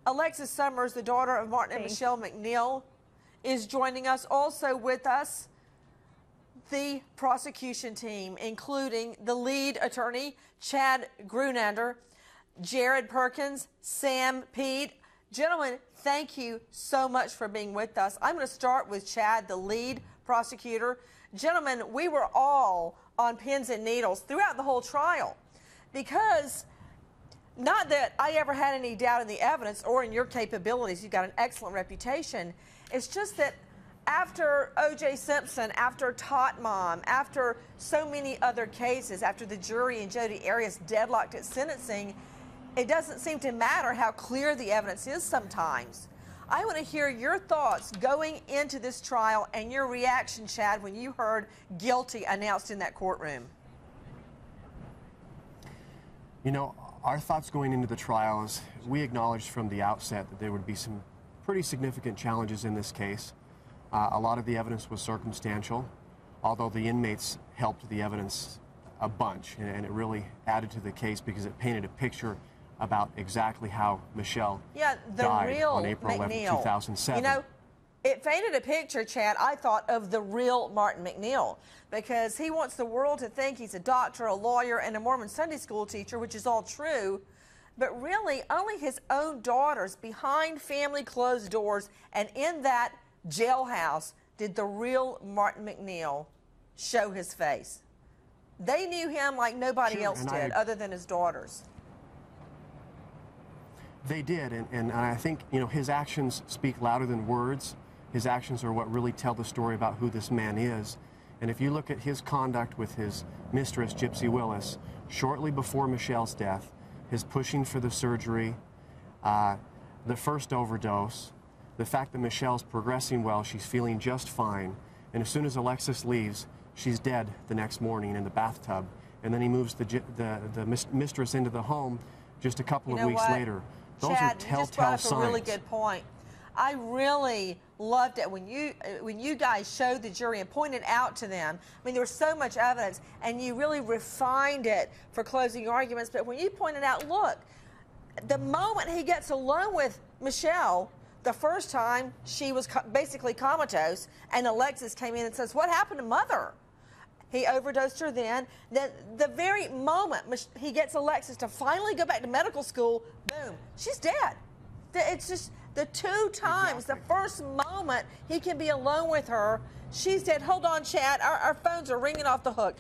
Alexis Summers, the daughter of Martin and Michelle MacNeill, is joining us. Also with us, the prosecution team, including the lead attorney, Chad Grunander, Jared Perkins, Sam Pete. Gentlemen, thank you so much for being with us. I'm going to start with Chad, the lead prosecutor. Gentlemen, we were all on pins and needles throughout the whole trial because not that I ever had any doubt in the evidence or in your capabilities. You've got an excellent reputation. It's just that after O.J. Simpson, after Tot Mom, after so many other cases, after the jury and Jodi Arias deadlocked at sentencing, it doesn't seem to matter how clear the evidence is sometimes. I want to hear your thoughts going into this trial and your reaction, Chad, when you heard guilty announced in that courtroom. You know, our thoughts going into the trial is we acknowledged from the outset that there would be some pretty significant challenges in this case. A lot of the evidence was circumstantial, although the inmates helped the evidence a bunch, and it really added to the case because it painted a picture about exactly how Michelle died on April 11, 2007. You know, it painted a picture, Chad, I thought, of the real Martin MacNeill, because he wants the world to think he's a doctor, a lawyer, and a Mormon Sunday school teacher, which is all true, but really only his own daughters behind family closed doors and in that jailhouse did the real Martin MacNeill show his face. They knew him like nobody else did, other than his daughters. They did, and I think, you know, his actions speak louder than words. His actions are what really tell the story about who this man is. And if you look at his conduct with his mistress, Gypsy Willis, shortly before Michelle's death, his pushing for the surgery, the first overdose, the fact that Michelle's progressing well, she's feeling just fine, and as soon as Alexis leaves, she's dead the next morning in the bathtub, and then he moves the mistress into the home just a couple of weeks later. Those Chad, are telltale you just brought up signs. a really good point. I really loved it when you guys showed the jury and pointed out to them. I mean, there was so much evidence, and you really refined it for closing arguments. But when you pointed out, look, the moment he gets alone with Michelle, the first time she was basically comatose, and Alexis came in and says, "What happened to Mother?" He overdosed her then. Then the very moment he gets Alexis to finally go back to medical school, boom, she's dead. It's just the two times, the first moment he can be alone with her, she's dead. Hold on, Chad. Our phones are ringing off the hook.